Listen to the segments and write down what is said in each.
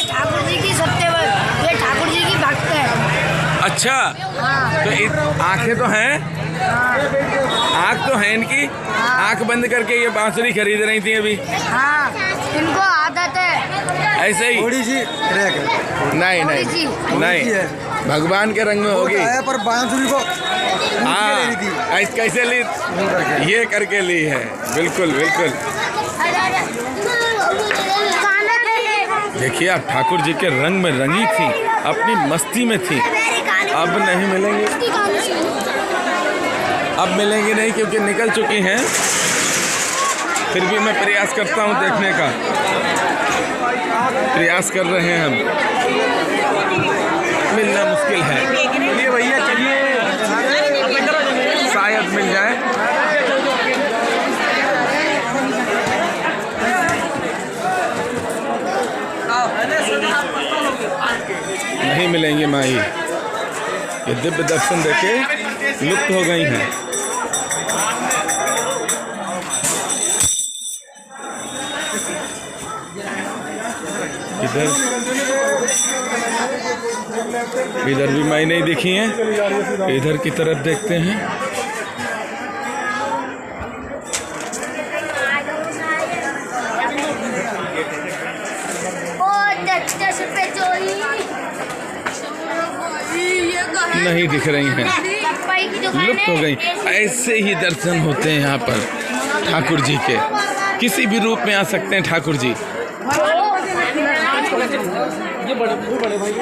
ठाकुर जी की सत्यवर, ये ठाकुर जी की भक्त है। अच्छा, हाँ। तो आंखें तो हैं, आंख तो है इनकी, आंख बंद करके ये बांसुरी खरीद रही थी अभी। हाँ, इनको आदत है ऐसे ही थोड़ी सी क्रैक है, नहीं थोड़ी नहीं सी। नहीं, भगवान के रंग में होगी। है पर बांसुरी को हाँ, कैसे ली? ये करके ली है, बिल्कुल बिल्कुल। देखिए आप ठाकुर जी के रंग में रंगी थी, अपनी मस्ती में थी। अब नहीं मिलेंगे, अब मिलेंगे नहीं क्योंकि निकल चुकी हैं। फिर भी मैं प्रयास करता हूँ देखने का, प्रयास कर रहे हैं हम। मिलना मुश्किल है, ये भैया चलिए शायद मिल जाए। नहीं मिलेंगे माही, ये दिव्य दर्शन देके लुप्त हो गई हैं। इधर भी माई नहीं दिखी हैं, इधर की तरफ देखते हैं। नहीं दिख रही हैं, लुप्त हो गई। ऐसे ही दर्शन होते हैं यहाँ पर ठाकुर जी के, किसी भी रूप में आ सकते हैं ठाकुर जी।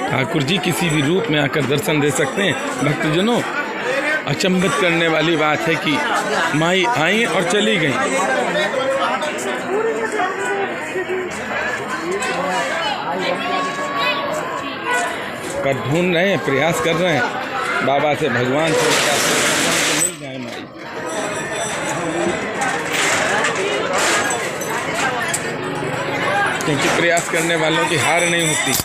ठाकुर जी किसी भी रूप में आकर दर्शन दे सकते हैं भक्तजनों। अचंभित करने वाली बात है कि माई आई और चली गई। पर ढूंढ रहे हैं, प्रयास कर रहे हैं बाबा से, भगवान से मिल जाए माई। क्योंकि प्रयास करने वालों की हार नहीं होती।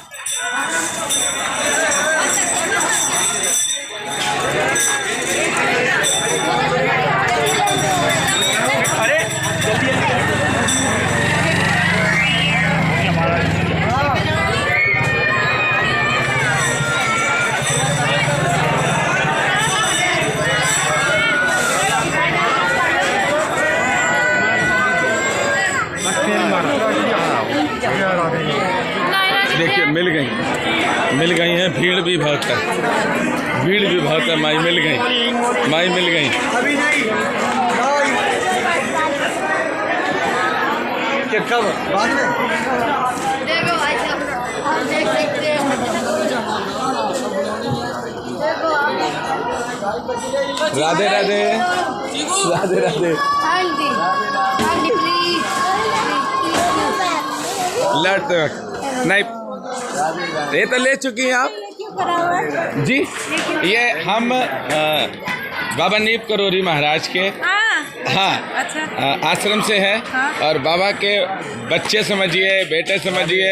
देखिए मिल गई हैं। भीड़ भी बहुत है, भीड़ भी बहुत है। माई मिल गई, माई मिल गई। कब बाद में देखो भाई साहब, आप देख सकते हैं। देखो आप, Radhe Radhe, Radhe Radhe. Aunty, aunty please, लड़ते वक्त नहीं, ये तो ले चुकी हैं आप जी। ये हम बाबा नीप करोरी महाराज के हाँ आश्रम से है। और बाबा के बच्चे समझिए, बेटे समझिए,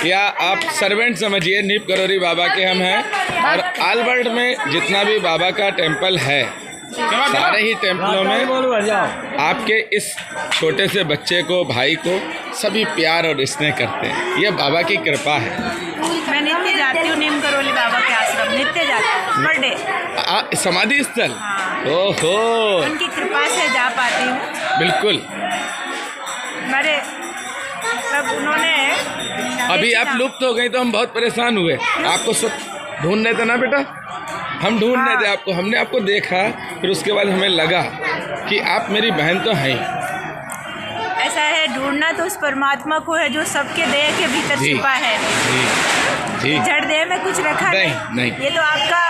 या आप सर्वेंट समझिए, नीप करोरी बाबा के हम हैं। और आलबर्ट में जितना भी बाबा का टेम्पल है, सारे ही टेम्पलों में आपके इस छोटे से बच्चे को, भाई को सभी प्यार और स्नेह करते हैं। ये बाबा की कृपा है। मैं नित्य जाती हूँ नीम करोली बाबा के आश्रम, नित्य जाती हूँ पर डे। समाधि स्थल, ओहो, उनकी कृपा से जा पाती हूँ। बिल्कुल। मेरे तब उन्होंने अभी आप लुप्त हो गई तो हम बहुत परेशान हुए। आपको सब ढूंढ रहे थे ना बेटा, हम ढूंढ रहे थे आपको। हमने आपको देखा, फिर उसके बाद हमें लगा कि आप मेरी बहन तो हैं। ऐसा है, ढूंढना तो उस परमात्मा को है जो सबके देह के भीतर छुपा है। जी जड़ देह में कुछ रखा नहीं। ये तो आपका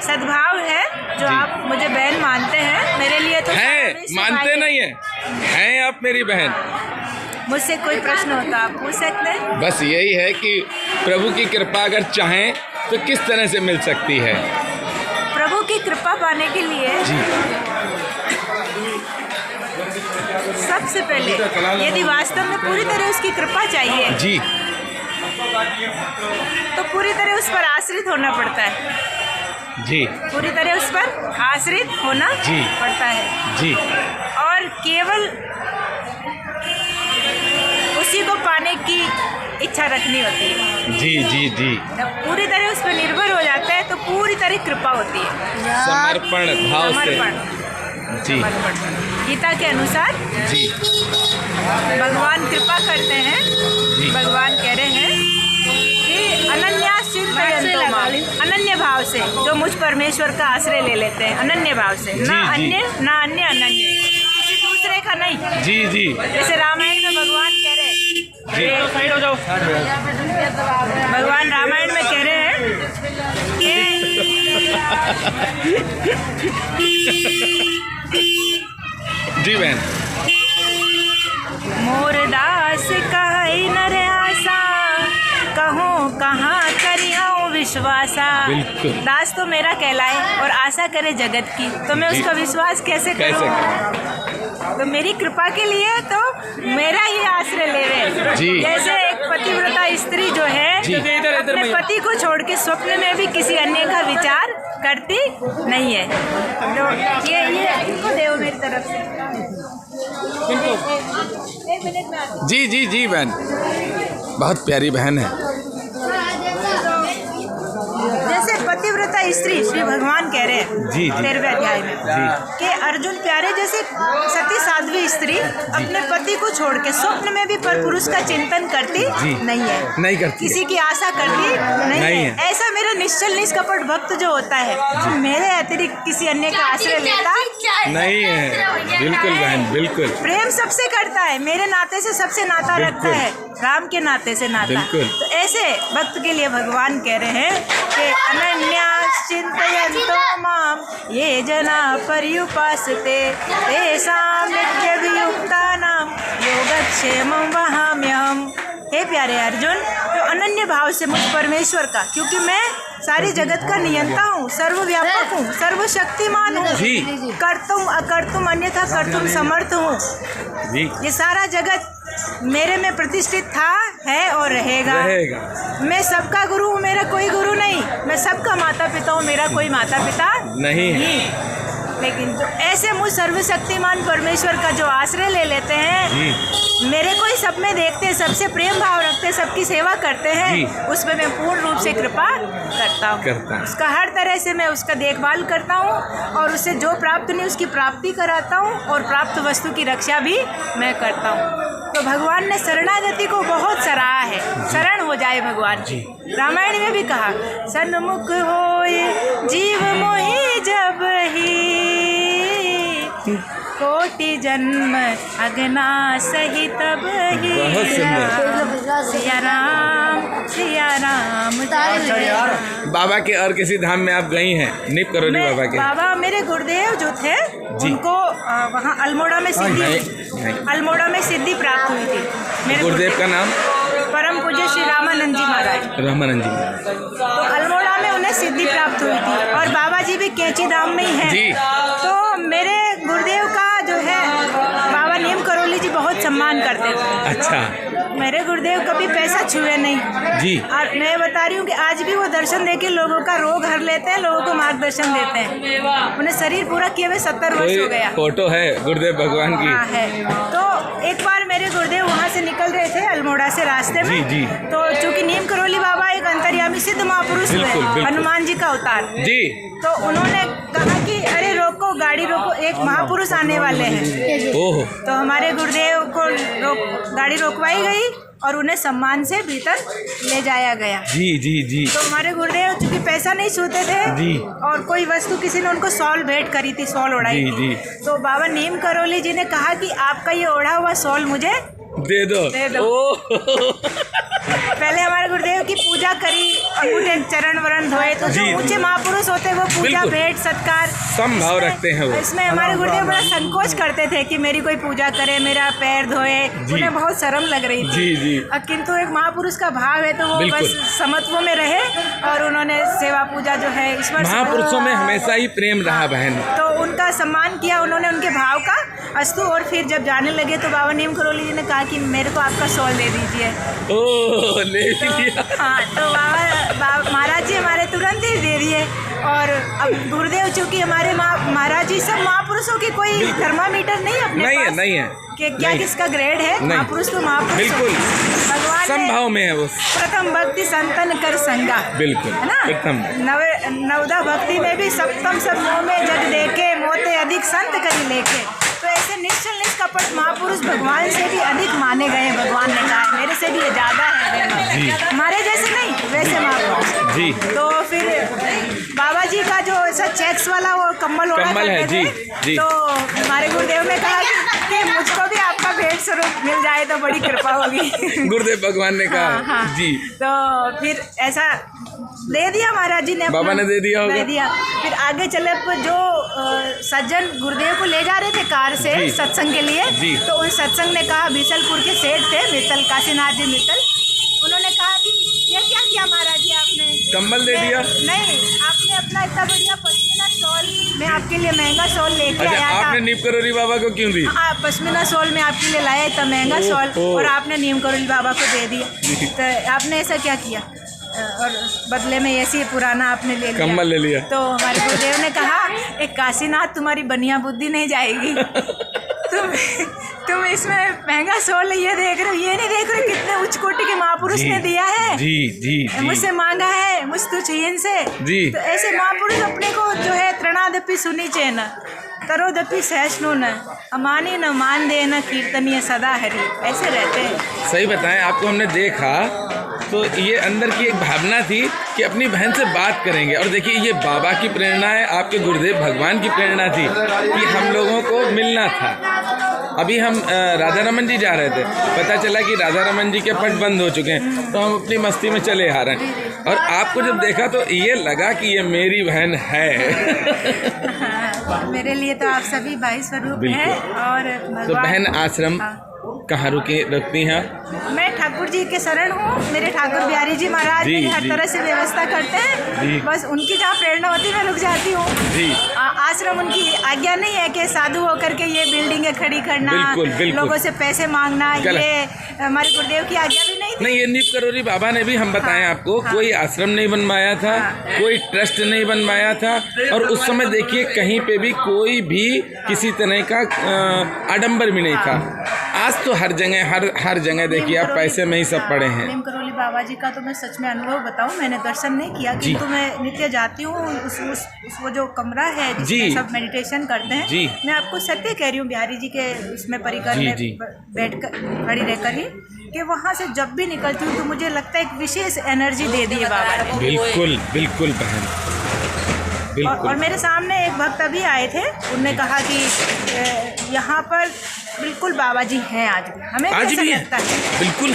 सद्भाव है जो आप मुझे बहन मानते हैं। मेरे लिए तो है, मानते नहीं हैं आप मेरी बहन। मुझसे कोई प्रश्न होता आप पूछ सकते हैं। बस यही है कि प्रभु की कृपा अगर चाहें तो किस तरह से मिल सकती है। प्रभु की कृपा पाने के लिए सबसे पहले यदि वास्तव में पूरी तरह उसकी कृपा चाहिए जी, तो पूरी तरह उस पर आश्रित होना पड़ता है। जी, पूरी तरह उस पर आश्रित होना जी पड़ता है जी। और केवल उस उसी को पाने की इच्छा रखनी होती है। जी जी जी। जब पूरी तरह उस पर निर्भर हो जाता है तो पूरी तरह कृपा होती है। समर्पण भाव से। समर्पण। जी गीता के अनुसार जी भगवान कृपा करते हैं। जी। भगवान कह रहे हैं कि अनन्यास चिंतयन्तो माम, अनन्य भाव से जो मुझ परमेश्वर का आश्रय ले लेते हैं, अनन्य भाव से, जी, ना जी। अन्य ना अन्य अनन्य, किसी दूसरे का नहीं। जी जी जैसे रामायण में भगवान कह रहे हैं, जी। साइड हो जाओ। भगवान रामायण में कह रहे हैं जी बहन। मोर दास कहे नर आसा, कहूँ कहाँ करियो विश्वासा। बिल्कुल। दास तो मेरा कहलाए और आशा करे जगत की, तो मैं जी। उसका विश्वास कैसे कैसे करूँ? तो मेरी कृपा के लिए तो मेरा ही आश्रय ले रहे। जी। जैसे एक पतिव्रता स्त्री जो है जी। अपने पति को छोड़ के स्वप्न में भी किसी अन्य का विचार करती नहीं है। तो ये इनको देव मेरी तरफ से। एक मिनट में आती हूँ। जी जी जी बहन, बहुत प्यारी बहन है। जैसे पतिव्रता स्त्री श्री भगवान कह रहे हैं जी, जी। 13वें अध्याय में जी। कि अर्जुन प्यारे जैसे सती साध्वी स्त्री अपने पति को छोड़ के स्वप्न में भी पर पुरुष का चिंतन करती जी। नहीं है, नहीं करती किसी की आशा करती नहीं है। ऐसा मेरा निश्चल निष्कपट भक्त जो होता है मेरे अतिरिक्त किसी अन्य का आश्रय लेता नहीं है। बिल्कुल बहन, बिल्कुल। प्रेम सबसे करता है, मेरे नाते से सबसे नाता रखता बिल्कुल। है, राम के नाते से नाता। बिल्कुल। तो ऐसे भक्त के लिए भगवान कह रहे हैं कि अनन्यास चिंतयन्तो माम ये जना पर्युपासते तेषां नित्यभियुक्तानां योगक्षेमं वहाम्यहम्। हे प्यारे अर्जुन, तो अनन्य भाव से मुझ परमेश्वर का, क्योंकि मैं सारी जगत का नियंता हूँ, सर्वव्यापक हूँ, सर्वशक्तिमान हूँ, जी। कर्तुम अकर्तुम अन्यथा कर्तुम समर्थ हूँ। जी ये सारा जगत मेरे में प्रतिष्ठित था, है और रहेगा। मैं सबका गुरु हूँ, मेरा कोई गुरु नहीं। मैं सबका माता पिता हूँ, मेरा कोई माता पिता नहीं है। लेकिन जो ऐसे मुझ सर्वशक्तिमान परमेश्वर का जो आश्रय ले लेते हैं, जी। मेरे को ही सब में देखते हैं, सबसे प्रेम भाव रखते हैं, सबकी सेवा करते जी। हैं, उसमें मैं पूर्ण रूप से कृपा करता हूँ। उसका हर तरह से मैं उसका देखभाल करता हूँ और उससे जो प्राप्त नहीं उसकी प्राप्ति कराता हूँ और प्राप्त वस्तु की रक्षा भी मैं करता हूँ। तो भगवान ने शरणागति को बहुत सराहा है, शरण हो जाए भगवान जी। रामायण में भी कहा, सन्मुख होए जीव मोहि जब ही कोटि जन्म अगना सही तब ही। बहुत सुंदर। सिया राम सिया राम जय राम। बाबा के और किसी धाम में आप गई हैं? नीप करोली बाबा के? बाबा मेरे गुरुदेव जो थे उनको वहाँ अल्मोड़ा में अल्मोड़ा में सिद्धि प्राप्त हुई थी। मेरे गुरुदेव का नाम? परम पूज्य श्री रामानंद जी महाराज। रामानंद जी। तो अल्मोड़ा में उन्हें सिद्धि प्राप्त हुई थी और बाबा जी भी कैंची धाम में ही जी। हैं। तो मेरे गुरुदेव का जो है बाबा नीम करोली जी बहुत सम्मान करते थे। अच्छा। मेरे गुरुदेव कभी पैसा छुए नहीं जी। और मैं बता रही हूँ कि आज भी वो दर्शन देके लोगों का रोग हर लेते हैं, लोगों को मार्गदर्शन देते हैं। उन्हें शरीर पूरा किए हुए 70 वर्ष हो गया। फोटो है गुरुदेव भगवान की? हाँ है। तो एक बार मेरे गुरुदेव वहाँ से निकल रहे थे अल्मोड़ा से रास्ते में। जी, जी। तो चूंकि नीम करोली बाबा एक अंतर्यामी सिद्ध महापुरुष हुए, हनुमान जी का अवतार जी। तो उन्होंने कहा कि अरे रोको, गाड़ी रोको, एक महापुरुष आने वाले हैं। ओहो। तो हमारे गुरुदेव को गाड़ी रोकवाई गई और उन्हें सम्मान से भीतर ले जाया गया। जी जी जी। तो हमारे गुरुदेव चूंकि पैसा नहीं छूते थे जी। और कोई वस्तु किसी ने उनको शॉल भेंट करी थी, शॉल ओढ़ाई जी, थी। जी। तो बाबा नीम करोली जी ने कहा कि आपका ये ओढ़ा हुआ शॉल मुझे दे दो। पहले हमारे गुरुदेव की पूजा करी, अंगूठे चरण वरण धोए। तो जो जी, ऊंचे महापुरुष होते हैं वो पूजा बिल्कुल। भेंट सत्कार समभाव रखते हैं वो। इसमें हमारे गुरुदेव बड़ा संकोच करते थे कि मेरी कोई पूजा करे, मेरा पैर धोए। उन्हें बहुत शर्म लग रही थी। जी जी। किंतु एक महापुरुष का भाव है तो वो बिल्कुल। बस समत्व में रहे और उन्होंने सेवा पूजा जो है ईश्वर से महापुरुषों में हमेशा ही प्रेम रहा बहन। तो उनका सम्मान किया उन्होंने, उनके भाव का अस्तु। और फिर जब जाने लगे तो बाबा नीम करोली जी ने कहा कि मेरे को आपका शॉल दे दीजिए। ओह, ले लिया। हाँ, तो बाबा महाराज जी हमारे तुरंत ही दे दिए और अब गुरुदेव चूंकि हमारे महाराज जी सब महापुरुषों की कोई थर्मामीटर नहीं है अपने पास नहीं है कि क्या नहीं। किसका ग्रेड है, महापुरुष तो महापुरुष बिल्कुल भगवान ने समभाव में है वो, प्रथम भक्ति संतन कर संगा, बिल्कुल है ना। एकदम नवदा भक्ति में भी सप्तम सब मोह में जग देखे, मोते अधिक संत करी लेके। तो ऐसे निश्चल निष्कपट महापुरुष भगवान से भी अधिक माने गए। भगवान ने कहा है मेरे से भी ये ज्यादा है जी। हमारे जैसे नहीं, वैसे महापुरुष जी। तो फिर बाबा जी का जो ऐसा चेक्स वाला वो कम्बल ओढ़ा कम्बल है, करते जी, थे, जी। तो हमारे गुरुदेव ने कहा कि मुझको भी आपका भेंट स्वरूप मिल जाए तो बड़ी कृपा होगी। गुरुदेव भगवान ने कहा हाँ। जी। तो फिर ऐसा दे दिया महाराज जी ने, बाबा ने दे दिया होगा। दे दिया। फिर आगे चले जो सज्जन गुरुदेव को ले जा रहे थे कार से जी। सत्संग के लिए, जी। तो उन सत्संग ने कहा, बीसलपुर के सेठ थे मित्तल, काशीनाथ जी मित्तल, उन्होंने कहा कि ये क्या किया महाराज जी आपने, कम्बल दे दिया? नहीं, आपने अपना इतना बढ़िया पश्मीना शॉल, मैं आपके लिए महंगा शॉल लेके अच्छा, आया था। आपने नीम करोली बाबा को क्यों दी? हाँ, पश्मीना शॉल में आपके लिए लाया इतना महंगा शॉल, और आपने नीम करोली बाबा को दे दिया। तो आपने ऐसा क्या किया, और बदले में ऐसी पुराना आपने ले लिया, कम्बल ले लिया। तो हमारे गुरुदेव ने कहा, एक काशीनाथ तुम्हारी बनिया बुद्धि नहीं जाएगी। तुम इसमें महंगा शॉल ये देख रहे हो, ये नहीं देख रहे कितने उच्च कोटि के महापुरुष ने दिया है। जी जी जी। मुझसे मांगा है, मुझ तुझ से जी। तो ऐसे महापुरुष अपने को जो है तृणादपि सुनी चैन तरोदपि सहिष्णु न अमानी न मान दे न कीर्तनीय सदा हरि, ऐसे रहते हैं। सही बताएं, आपको हमने देखा तो ये अंदर की एक भावना थी कि अपनी बहन से बात करेंगे, और देखिए ये बाबा की प्रेरणा है, आपके गुरुदेव भगवान की प्रेरणा थी कि हम लोगों को मिलना था। अभी हम राधा रमन जी जा रहे थे, पता चला कि राधा रमन जी के पट बंद हो चुके हैं, तो हम अपनी मस्ती में चले आ रहे हैं, और आपको जब देखा तो ये लगा कि ये मेरी बहन है। हाँ, मेरे लिए तो आप सभी भाई स्वरूप हैं। और तो बहन आश्रम कहाँ रुकती हैं? मैं ठाकुर जी के शरण हूँ, मेरे ठाकुर बिहारी जी महाराज जी, मेरी हर जी। तरह से व्यवस्था करते जी। हैं, बस उनकी जहाँ प्रेरणा होती है मैं रुक जाती हूँ। जी। आश्रम उनकी आज्ञा नहीं है कि साधु होकर के ये बिल्डिंगें खड़ी करना, बिल्कुल, बिल्कुल। लोगों से पैसे मांगना, गलत। ये हमारे गुरुदेव की आज्ञा भी नहीं थी। नहीं, ये नीम करोली बाबा ने भी हम बताएं आपको, कोई आश्रम नहीं बनवाया था, कोई ट्रस्ट नहीं बनवाया था, और उस समय देखिए कहीं पे भी कोई भी किसी तरह का आडंबर भी नहीं था। आज तो हर जगह देखिए आप पैसे में ही सब पड़े हैं। नीम करोली बाबा जी का तो मैं सच में अनुभव बताऊं, मैंने दर्शन नहीं किया, किंतु मैं नित्य जाती हूँ उस वो जो कमरा है जिसमें सब मेडिटेशन करते हैं। जी। मैं आपको सत्य कह रही हूँ, बिहारी जी के उसमें परिकर में बैठ कर खड़ी रहकर ही, कि वहाँ से जब भी निकलती हूँ तो मुझे लगता है एक विशेष एनर्जी दे दी है बाबा ने। बिल्कुल बिल्कुल बहन, बिल्कुल। और मेरे सामने एक भक्त अभी आए थे, उन्होंने कहा कि यहाँ पर बिल्कुल बाबा जी हैं आज भी, हमें आज कैसा भी लगता है बिल्कुल।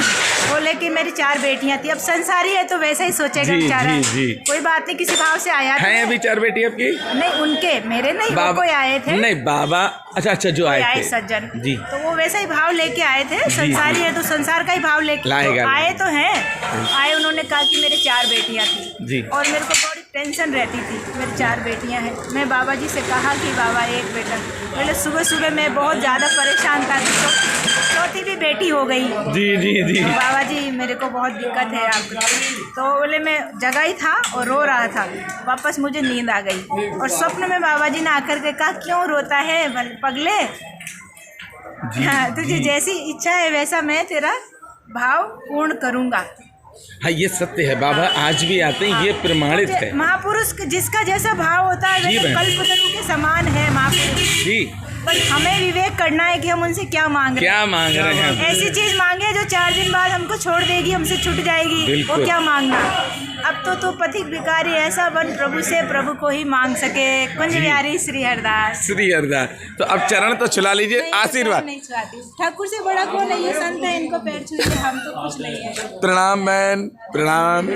बोले कि मेरी 4 बेटियां थी, अब संसारी है तो वैसा ही सोचेगा जी, बेचारा। जी, जी। कोई बात नहीं, किसी भाव से आया था। हैं अभी 4 बेटी आपकी? नहीं, उनके, मेरे नहीं, वो कोई आए थे। नहीं, बाबा, अच्छा जो आए थे सज्जन जी, तो वो वैसा ही भाव लेके आए थे। संसारी है तो संसार का ही भाव लेके लाएगा। आए तो हैं। आए, उन्होंने कहा कि मेरी 4 बेटियां थी जी, और मेरे को बड़ी टेंशन रहती थी, मेरी 4 बेटियां हैं। मैं बाबा जी से कहा कि बाबा एक बेटा, पहले सुबह सुबह मैं बहुत ज़्यादा परेशान था, चौथी भी बेटी हो गई। जी जी जी। बाबा जी मेरे को बहुत दिक्कत है आपको, तो बोले मैं जगह ही था और रो रहा था, वापस मुझे नींद आ गई, और स्वप्न में बाबा जी ने आकर के कहा क्यों रोता है पगले, हाँ, तुझे जैसी इच्छा है वैसा मैं तेरा भाव पूर्ण करूँगा। हाँ, ये सत्य है, बाबा आज भी आते हैं, ये प्रमाणित है। महापुरुष जिसका जैसा भाव होता है वैसे कल्पतरु के समान है महापुरुष जी। पर हमें विवेक करना है कि हम उनसे क्या मांग रहे हैं। क्या मांग रहे हैं? ऐसी चीज मांगे जो 4 दिन बाद हमको छोड़ देगी, हमसे छूट जाएगी, वो क्या मांगना। अब तो पथिक भिखारी ऐसा बन प्रभु से प्रभु को ही मांग सके। कुंज बिहारी श्री हरदास। श्री हरदास। तो अब चरण तो छुला लीजिए, आशीर्वाद। नहीं छुआती, ठाकुर से बड़ा कौन है, ये संत है, इनको पैर छूइए, हम तो कुछ नहीं है। प्रणाम बहन, प्रणाम।